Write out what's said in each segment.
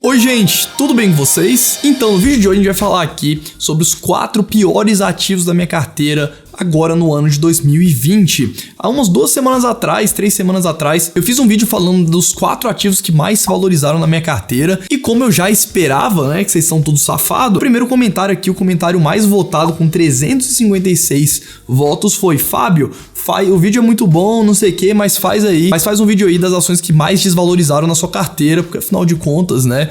Oi gente, tudo bem com vocês? Então no vídeo de hoje a gente vai falar aqui sobre os 4 piores ativos da minha carteira agora no ano de 2020. Há umas 2 semanas atrás, 3 semanas atrás, eu fiz um vídeo falando dos 4 ativos que mais se valorizaram na minha carteira e como eu já esperava, né, que vocês são todos safados, o primeiro comentário aqui, o comentário mais votado com 356 votos foi: Fábio, o vídeo é muito bom, não sei o que, mas faz um vídeo aí das ações que mais desvalorizaram na sua carteira, porque afinal de contas, né,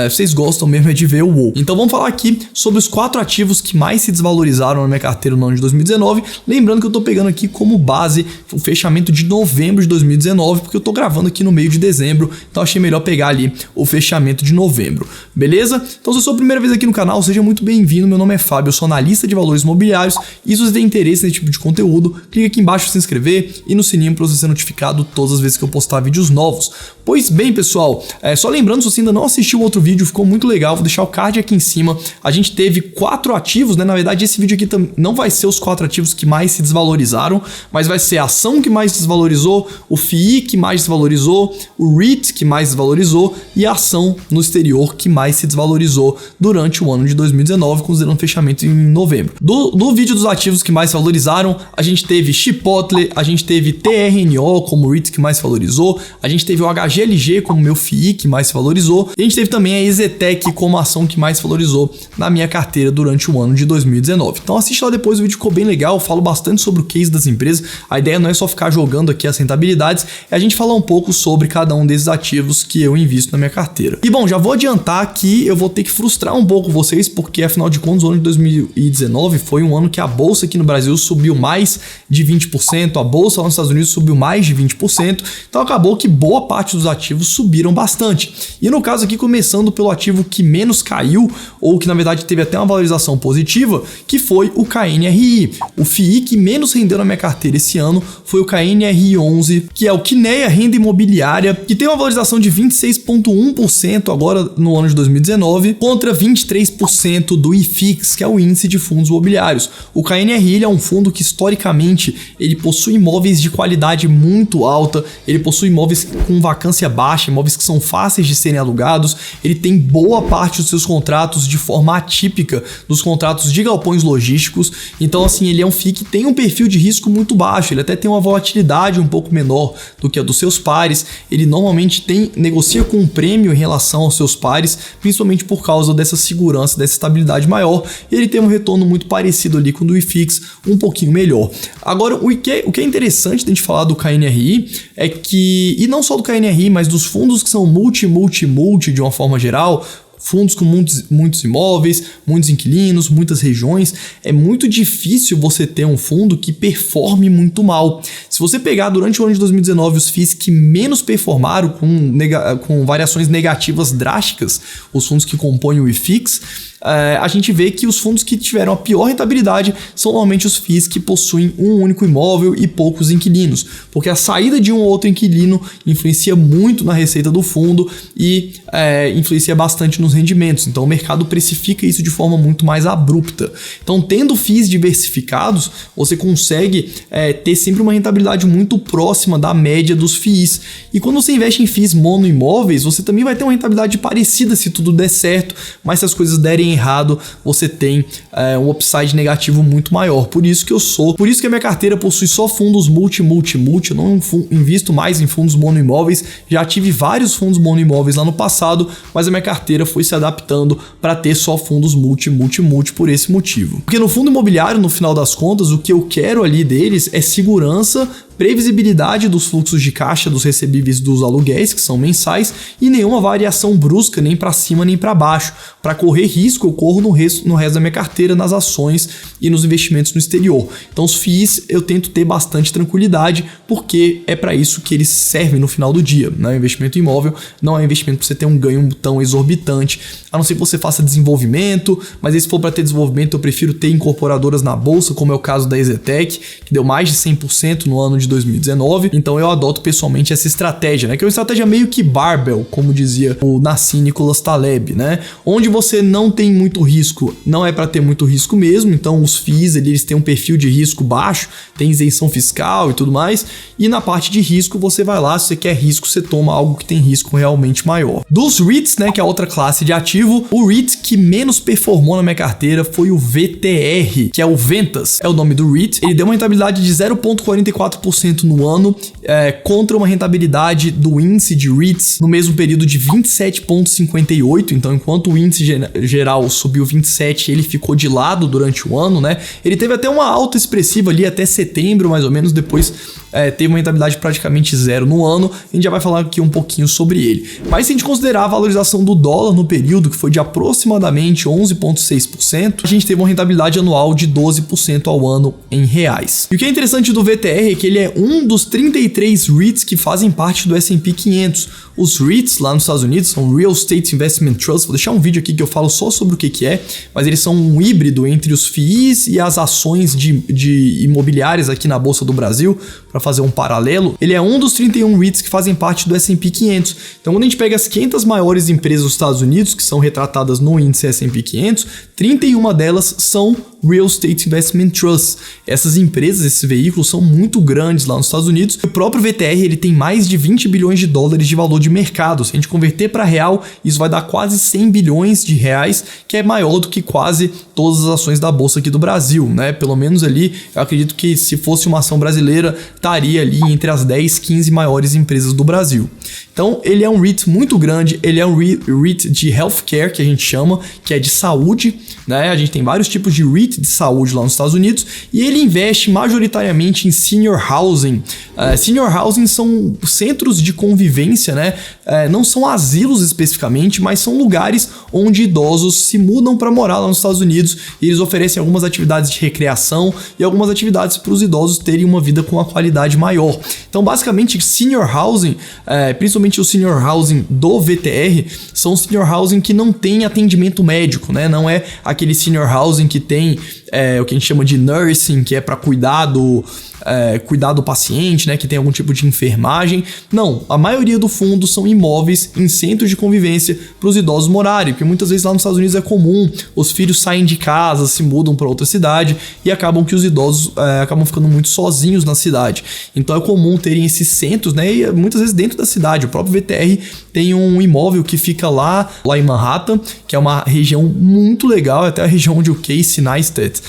vocês gostam mesmo é de ver o WoW. Então vamos falar aqui sobre os 4 ativos que mais se desvalorizaram na minha carteira no ano de 2019, lembrando que eu tô pegando aqui como base o fechamento de novembro de 2019, porque eu tô gravando aqui no meio de dezembro, então achei melhor pegar ali o fechamento de novembro, beleza? Então se eu sou a primeira vez aqui no canal, seja muito bem-vindo, meu nome é Fábio, eu sou analista de valores imobiliários e se você tem interesse nesse tipo de conteúdo, clica aqui embaixo se inscrever e no sininho para você ser notificado todas as vezes que eu postar vídeos novos. Pois bem, pessoal, só lembrando, se você ainda não assistiu o outro vídeo, ficou muito legal, vou deixar o card aqui em cima. A gente teve 4 ativos, né? Na verdade, esse vídeo aqui não vai ser os 4 ativos que mais se desvalorizaram, mas vai ser a ação que mais desvalorizou, o FII que mais desvalorizou, o REIT que mais desvalorizou e a ação no exterior que mais se desvalorizou durante o ano de 2019, considerando o fechamento em novembro. Do vídeo dos ativos que mais se valorizaram, a gente teve Chipotle, a gente teve TRNO como REIT que mais se valorizou, a gente teve o HGLG como meu FII que mais se valorizou, e a gente teve também a EZTEC como a ação que mais se valorizou na minha carteira durante o ano de 2019. Então assiste lá depois, o vídeo ficou bem legal, eu falo bastante sobre o case das empresas, a ideia não é só ficar jogando aqui as rentabilidades, é a gente falar um pouco sobre cada um desses ativos que eu invisto na minha carteira. E bom, já vou adiantar que eu vou ter que frustrar um pouco vocês, porque afinal de contas o ano de 2019 foi um ano que a bolsa aqui no Brasil subiu mais de 20%, a bolsa lá nos Estados Unidos subiu mais de 20%, então acabou que boa parte dos ativos subiram bastante. E no caso aqui, começando pelo ativo que menos caiu, ou que na verdade teve até uma valorização positiva, que foi o KNRI. O FII que menos rendeu na minha carteira esse ano foi o KNRI11, que é o Kinea Renda Imobiliária, que tem uma valorização de 26,1% agora no ano de 2019, contra 23% do IFIX, que é o índice de fundos imobiliários. O KNRI é um fundo que historicamente ele possui imóveis de qualidade muito alta, ele possui imóveis com vacância baixa, imóveis que são fáceis de serem alugados, ele tem boa parte dos seus contratos de forma atípica dos contratos de galpões logísticos, então assim, ele é um FII que tem um perfil de risco muito baixo, ele até tem uma volatilidade um pouco menor do que a dos seus pares, ele normalmente negocia com um prêmio em relação aos seus pares, principalmente por causa dessa segurança, dessa estabilidade maior, e ele tem um retorno muito parecido ali com o do IFIX, um pouquinho melhor. Agora, o que é interessante de a gente falar do KNRI é que, e não só do KNRI, mas dos fundos que são multi de uma forma geral, fundos com muitos imóveis, muitos inquilinos, muitas regiões, é muito difícil você ter um fundo que performe muito mal. Se você pegar durante o ano de 2019 os FIIs que menos performaram com variações negativas drásticas, os fundos que compõem o IFIX, a gente vê que os fundos que tiveram a pior rentabilidade são normalmente os FIIs que possuem um único imóvel e poucos inquilinos, porque a saída de um ou outro inquilino influencia muito na receita do fundo e influencia bastante nos rendimentos, então o mercado precifica isso de forma muito mais abrupta. Então, tendo FIIs diversificados, você consegue ter sempre uma rentabilidade muito próxima da média dos FIIs, e quando você investe em FIIs monoimóveis, você também vai ter uma rentabilidade parecida se tudo der certo, mas se as coisas derem errado, você tem um upside negativo muito maior. Por isso que a minha carteira possui só fundos multi, eu não invisto mais em fundos monoimóveis, já tive vários fundos monoimóveis lá no passado, mas a minha carteira foi se adaptando para ter só fundos multi por esse motivo. Porque no fundo imobiliário, no final das contas, o que eu quero ali deles é segurança, previsibilidade dos fluxos de caixa dos recebíveis dos aluguéis, que são mensais, e nenhuma variação brusca, nem para cima nem para baixo. Para correr risco, eu corro no resto da minha carteira, nas ações e nos investimentos no exterior. Então os FIIs eu tento ter bastante tranquilidade, porque é para isso que eles servem no final do dia. Não é um investimento imóvel, não é um investimento para você ter um ganho tão exorbitante, a não ser que você faça desenvolvimento, mas se for para ter desenvolvimento, eu prefiro ter incorporadoras na bolsa, como é o caso da EZTEC, que deu mais de 100% no ano de de 2019, então eu adoto pessoalmente essa estratégia, né? Que é uma estratégia meio que barbell, como dizia o Nassim Nicholas Taleb, né? Onde você não tem muito risco, não é para ter muito risco mesmo, então os FIIs eles têm um perfil de risco baixo, tem isenção fiscal e tudo mais, e na parte de risco você vai lá, se você quer risco, você toma algo que tem risco realmente maior. Dos REITs, né, que é a outra classe de ativo, o REIT que menos performou na minha carteira foi o VTR, que é o Ventas, é o nome do REIT. Ele deu uma rentabilidade de 0,44% no ano, contra uma rentabilidade do índice de REITs no mesmo período de 27,58%. Então, enquanto o índice geral subiu 27%, ele ficou de lado durante o ano, né? Ele teve até uma alta expressiva ali até setembro, mais ou menos, depois teve uma rentabilidade praticamente zero no ano. A gente já vai falar aqui um pouquinho sobre ele. Mas se a gente considerar a valorização do dólar no período, que foi de aproximadamente 11,6%, a gente teve uma rentabilidade anual de 12% ao ano em reais. E o que é interessante do VTR é que ele é um dos 33 REITs que fazem parte do S&P 500. Os REITs lá nos Estados Unidos são Real Estate Investment Trust. Vou deixar um vídeo aqui que eu falo só sobre o que é, mas eles são um híbrido entre os FIIs e as ações de imobiliárias aqui na Bolsa do Brasil, para fazer um paralelo. Ele é um dos 31 REITs que fazem parte do S&P 500. Então, quando a gente pega as 500 maiores empresas dos Estados Unidos, que são retratadas no índice S&P 500, 31 delas são Real Estate Investment Trust. Essas empresas, esses veículos são muito grandes lá nos Estados Unidos. O próprio VTR ele tem mais de 20 bilhões de dólares de valor de mercado. Se a gente converter para real, isso vai dar quase 100 bilhões de reais, que é maior do que quase todas as ações da Bolsa aqui do Brasil, né? Pelo menos ali, eu acredito que se fosse uma ação brasileira, estaria ali entre as 10, 15 maiores empresas do Brasil. Então, ele é um REIT muito grande, ele é um REIT de healthcare, que a gente chama, que é de saúde, né? A gente tem vários tipos de REIT de saúde lá nos Estados Unidos, e ele investe majoritariamente em senior housing. Senior housing são centros de convivência, né? Não são asilos especificamente, mas são lugares onde idosos se mudam para morar lá nos Estados Unidos, e eles oferecem algumas atividades de recreação e algumas atividades para os idosos terem uma vida com uma qualidade maior. Então, basicamente, senior housing, principalmente o senior housing do VTR, são senior housing que não tem atendimento médico, né? Não é aquele senior housing que tem o que a gente chama de nursing, que é para cuidar do paciente, né, que tem algum tipo de enfermagem. Não, a maioria do fundo são imóveis em centros de convivência para os idosos morarem, porque muitas vezes lá nos Estados Unidos é comum, os filhos saem de casa, se mudam para outra cidade e acabam que os idosos acabam ficando muito sozinhos na cidade. Então é comum terem esses centros, né, e muitas vezes dentro da cidade. O próprio VTR tem um imóvel que fica lá em Manhattan, que é uma região muito legal, até a região onde o Casey Neistat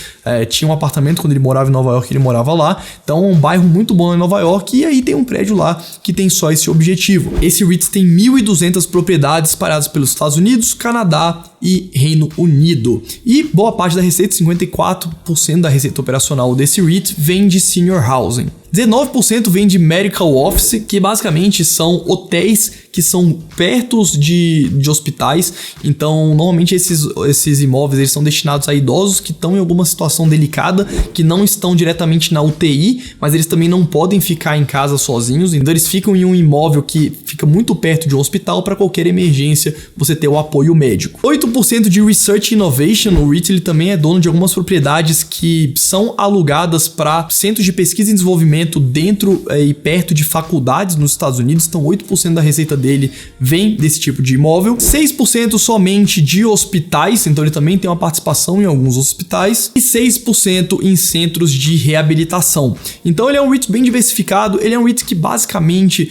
tinha um apartamento quando ele morava em Nova York, ele morava lá. Então é um bairro muito bom em Nova York, e aí tem um prédio lá que tem só esse objetivo. Esse REIT tem 1.200 propriedades espalhadas pelos Estados Unidos, Canadá e Reino Unido. E boa parte da receita, 54% da receita operacional desse REIT vem de senior housing. 19% vem de medical office, que basicamente são hotéis que são perto de hospitais. Então, normalmente esses imóveis eles são destinados a idosos que estão em alguma situação delicada, que não estão diretamente na UTI, mas eles também não podem ficar em casa sozinhos. Então, eles ficam em um imóvel que fica muito perto de um hospital para qualquer emergência você ter o apoio médico. 8% de Research and Innovation. O REIT ele também é dono de algumas propriedades que são alugadas para centros de pesquisa e desenvolvimento dentro e perto de faculdades nos Estados Unidos. Então 8% da receita dele vem desse tipo de imóvel. 6% somente de hospitais, então ele também tem uma participação em alguns hospitais. E 6% em centros de reabilitação. Então ele é um REIT bem diversificado, ele é um REIT que basicamente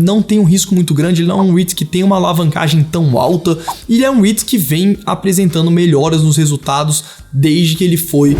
não tem um risco muito grande, ele não é um REIT que tem uma alavancagem tão alta, e ele é um REIT que vem apresentando melhoras nos resultados desde que ele foi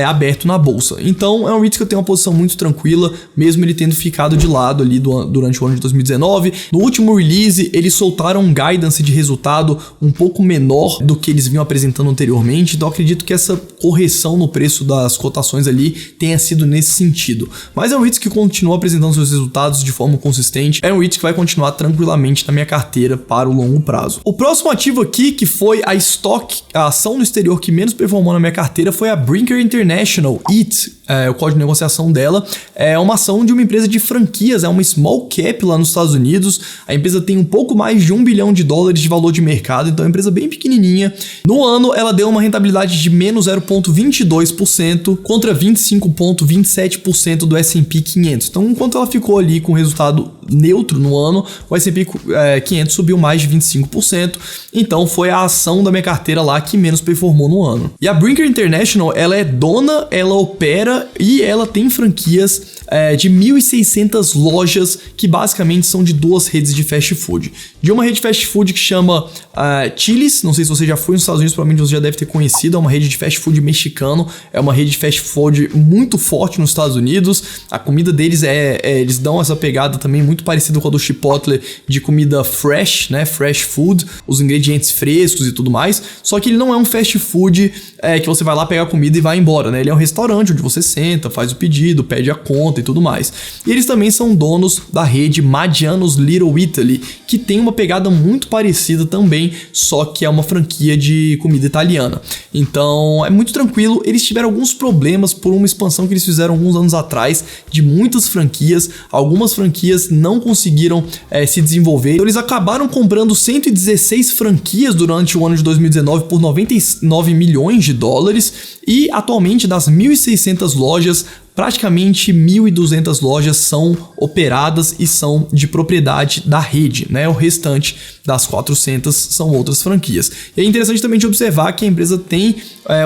aberto na bolsa. Então é um REIT que eu tenho uma posição muito tranquila, mesmo ele tendo ficado de lado ali durante o ano de 2019. No último release, eles soltaram um guidance de resultado um pouco menor do que eles vinham apresentando anteriormente, então acredito que essa correção no preço das cotações ali tenha sido nesse sentido. Mas é um REIT que continua apresentando seus resultados de forma consistente, é um REIT que vai continuar tranquilamente na minha carteira para o longo prazo. O próximo ativo aqui, que foi a Stock, a ação no exterior que menos performou na na minha carteira foi a Brinker International, IT, o código de negociação dela. É uma ação de uma empresa de franquias, é uma small cap lá nos Estados Unidos. A empresa tem um pouco mais de $1 bilhão de valor de mercado, então é uma empresa bem pequenininha. No ano, ela deu uma rentabilidade de menos 0,22% contra 25,27% do S&P 500. Então, enquanto ela ficou ali com resultado neutro no ano, o S&P 500 subiu mais de 25%. Então, foi a ação da minha carteira lá que menos performou no ano. E a Brinker International, ela é dona, ela opera e ela tem franquias de 1.600 lojas que basicamente são de duas redes de fast food. De uma rede de fast food que chama Chili's, não sei se você já foi nos Estados Unidos, provavelmente você já deve ter conhecido, é uma rede de fast food mexicano, é uma rede de fast food muito forte nos Estados Unidos. A comida deles eles dão essa pegada também muito parecida com a do Chipotle, de comida fresh, né, fresh food, os ingredientes frescos e tudo mais, só que ele não é um fast food que você vai lá pegar a comida e vai embora, né, ele é um restaurante onde você senta, faz o pedido, pede a conta e tudo mais. E eles também são donos da rede Maggiano's Little Italy, que tem uma pegada muito parecida também, só que é uma franquia de comida italiana. Então é muito tranquilo. Eles tiveram alguns problemas por uma expansão que eles fizeram alguns anos atrás de muitas franquias. Algumas franquias não conseguiram se desenvolver. Então eles acabaram comprando 116 franquias durante o ano de 2019 por $99 milhões e atualmente das 1.600 lojas, praticamente 1.200 lojas são operadas e são de propriedade da rede, né? O restante das 400 são outras franquias. E é interessante também de observar que a empresa tem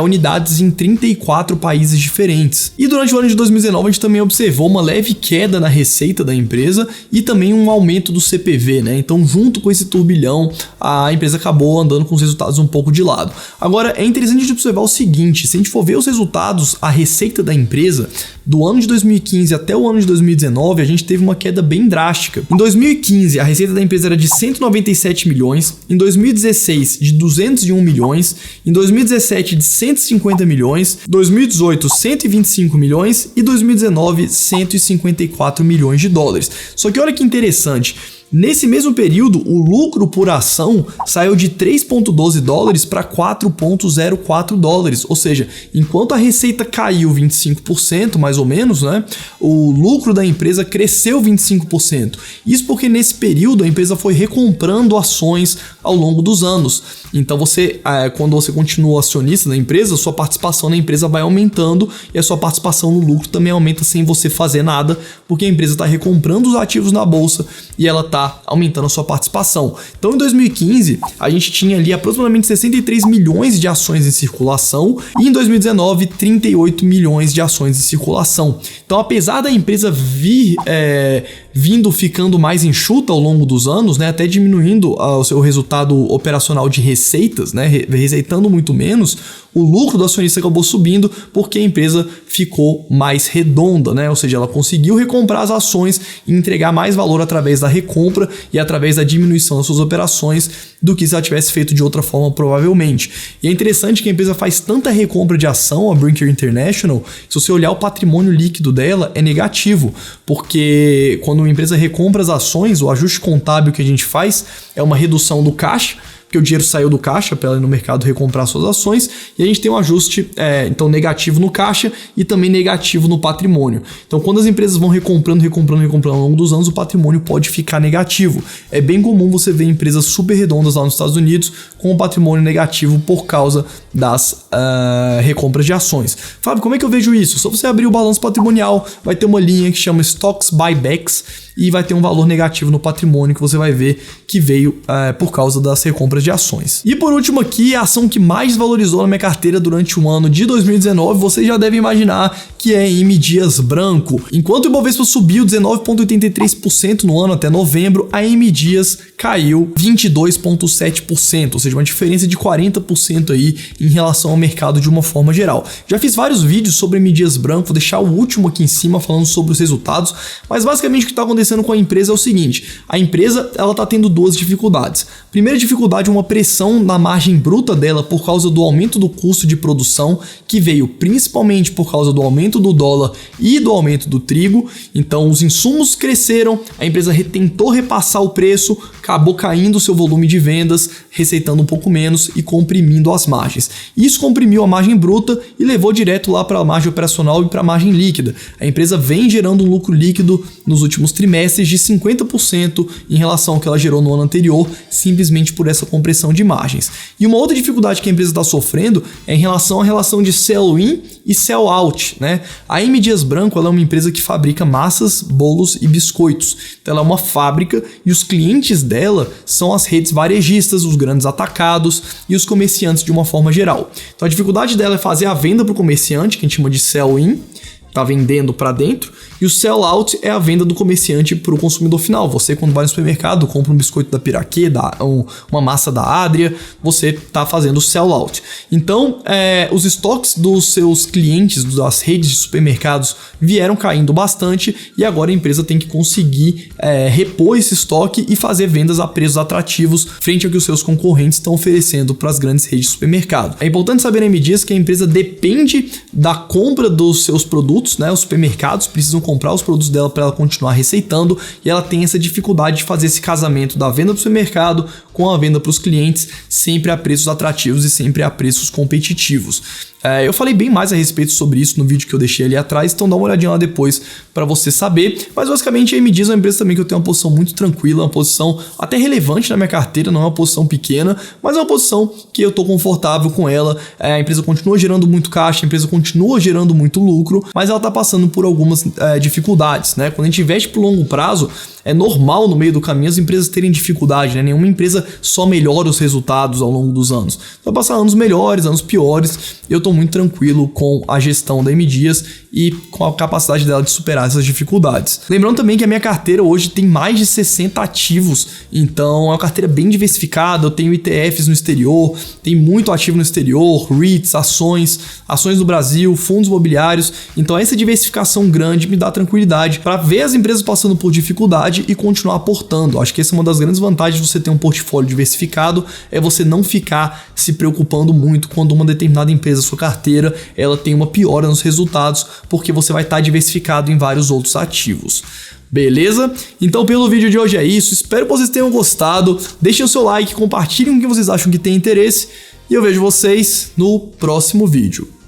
unidades em 34 países diferentes. E durante o ano de 2019 a gente também observou uma leve queda na receita da empresa e também um aumento do CPV, né? Então, junto com esse turbilhão, a empresa acabou andando com os resultados um pouco de lado. Agora, é interessante de observar o seguinte: se a gente for ver os resultados, a receita da empresa do ano de 2015 até o ano de 2019, a gente teve uma queda bem drástica. Em 2015, a receita da empresa era de 197 milhões, em 2016 de 201 milhões, em 2017 de 150 milhões, 2018 125 milhões e 2019 154 milhões de dólares. Só que olha que interessante, nesse mesmo período, o lucro por ação saiu de $3,12 para $4,04, ou seja, enquanto a receita caiu 25%, mais ou menos, né, o lucro da empresa cresceu 25%. Isso porque nesse período a empresa foi recomprando ações ao longo dos anos. Então quando você continua acionista da empresa, sua participação na empresa vai aumentando e a sua participação no lucro também aumenta sem você fazer nada, porque a empresa está recomprando os ativos na bolsa e ela está aumentando a sua participação. Então, em 2015, a gente tinha ali aproximadamente 63 milhões de ações em circulação e em 2019, 38 milhões de ações em circulação. Então, apesar da empresa ficando mais enxuta ao longo dos anos, né, até diminuindo o seu resultado operacional de receitas, né, receitando muito menos, o lucro do acionista acabou subindo porque a empresa ficou mais redonda, né? Ou seja, ela conseguiu recomprar as ações e entregar mais valor através da recompra e através da diminuição das suas operações do que se ela tivesse feito de outra forma, provavelmente. E é interessante que a empresa faz tanta recompra de ação, a Brinker International, se você olhar o patrimônio líquido dela é negativo, porque quando uma empresa recompra as ações, o ajuste contábil que a gente faz é uma redução do caixa, porque o dinheiro saiu do caixa para ela ir no mercado recomprar suas ações, e a gente tem um ajuste então negativo no caixa e também negativo no patrimônio. Então, quando as empresas vão recomprando ao longo dos anos, o patrimônio pode ficar negativo. É bem comum você ver empresas super redondas lá nos Estados Unidos com o patrimônio negativo por causa das recompras de ações. Fábio, como é que eu vejo isso? Só você abrir o balanço patrimonial, vai ter uma linha que chama Stocks Buybacks e vai ter um valor negativo no patrimônio que você vai ver que veio por causa das recompras de ações. E por último aqui, a ação que mais valorizou na minha carteira durante o ano de 2019, vocês já devem imaginar que é M. Dias Branco. Enquanto o Ibovespa subiu 19,83% no ano até novembro, a M. Dias caiu 22,7%, ou seja, uma diferença de 40% aí em relação ao mercado de uma forma geral. Já fiz vários vídeos sobre M. Dias Branco, vou deixar o último aqui em cima falando sobre os resultados, mas basicamente o que está acontecendo com a empresa é o seguinte: a empresa ela está tendo duas dificuldades. Primeira dificuldade, uma pressão na margem bruta dela por causa do aumento do custo de produção, que veio principalmente por causa do aumento do dólar e do aumento do trigo. Então os insumos cresceram, a empresa tentou repassar o preço, acabou caindo o seu volume de vendas, receitando um pouco menos e comprimindo as margens. Isso comprimiu a margem bruta e levou direto lá para a margem operacional e para a margem líquida. A empresa vem gerando um lucro líquido nos últimos trimestres de 50% em relação ao que ela gerou no ano anterior, simplesmente por essa compressão de margens. E uma outra dificuldade que a empresa está sofrendo é em relação à relação de sell-in e sell-out, né? A M. Dias Branco ela é uma empresa que fabrica massas, bolos e biscoitos. Então ela é uma fábrica e os clientes dela são as redes varejistas, os grandes atacados e os comerciantes de uma forma geral. Então a dificuldade dela é fazer a venda para o comerciante, que a gente chama de sell-in, tá vendendo para dentro, e o sell-out é a venda do comerciante para o consumidor final. Você, quando vai no supermercado, compra um biscoito da Piraquê, uma massa da Adria, você está fazendo o sell-out. Então, os estoques dos seus clientes, das redes de supermercados, vieram caindo bastante e agora a empresa tem que conseguir repor esse estoque e fazer vendas a preços atrativos frente ao que os seus concorrentes estão oferecendo para as grandes redes de supermercado. É importante saber, M. Dias, que a empresa depende da compra dos seus produtos, né? Os supermercados precisam comprar os produtos dela para ela continuar receitando e ela tem essa dificuldade de fazer esse casamento da venda do supermercado com a venda para os clientes, sempre a preços atrativos e sempre a preços competitivos. Eu falei bem mais a respeito sobre isso no vídeo que eu deixei ali atrás, então dá uma olhadinha lá depois para você saber. Mas basicamente a M. Dias é uma empresa também que eu tenho uma posição muito tranquila, uma posição até relevante na minha carteira, não é uma posição pequena, mas é uma posição que eu estou confortável com ela. A empresa continua gerando muito caixa, a empresa continua gerando muito lucro, mas ela está passando por algumas dificuldades, né? Quando a gente investe por longo prazo, é normal no meio do caminho as empresas terem dificuldade, né? Nenhuma empresa só melhora os resultados ao longo dos anos. Vai passar anos melhores, anos piores. Eu estou muito tranquilo com a gestão da M. Dias e com a capacidade dela de superar essas dificuldades. Lembrando também que a minha carteira hoje tem mais de 60 ativos, então é uma carteira bem diversificada. Eu tenho ETFs no exterior, tem muito ativo no exterior, REITs, ações do Brasil, fundos imobiliários. Então essa diversificação grande me dá tranquilidade para ver as empresas passando por dificuldade e continuar aportando. Acho que essa é uma das grandes vantagens de você ter um portfólio diversificado, é você não ficar se preocupando muito quando uma determinada empresa, sua carteira, ela tem uma piora nos resultados, porque você vai estar diversificado em vários outros ativos. Beleza? Então pelo vídeo de hoje é isso, espero que vocês tenham gostado, deixem o seu like, compartilhem o que vocês acham que tem interesse e eu vejo vocês no próximo vídeo.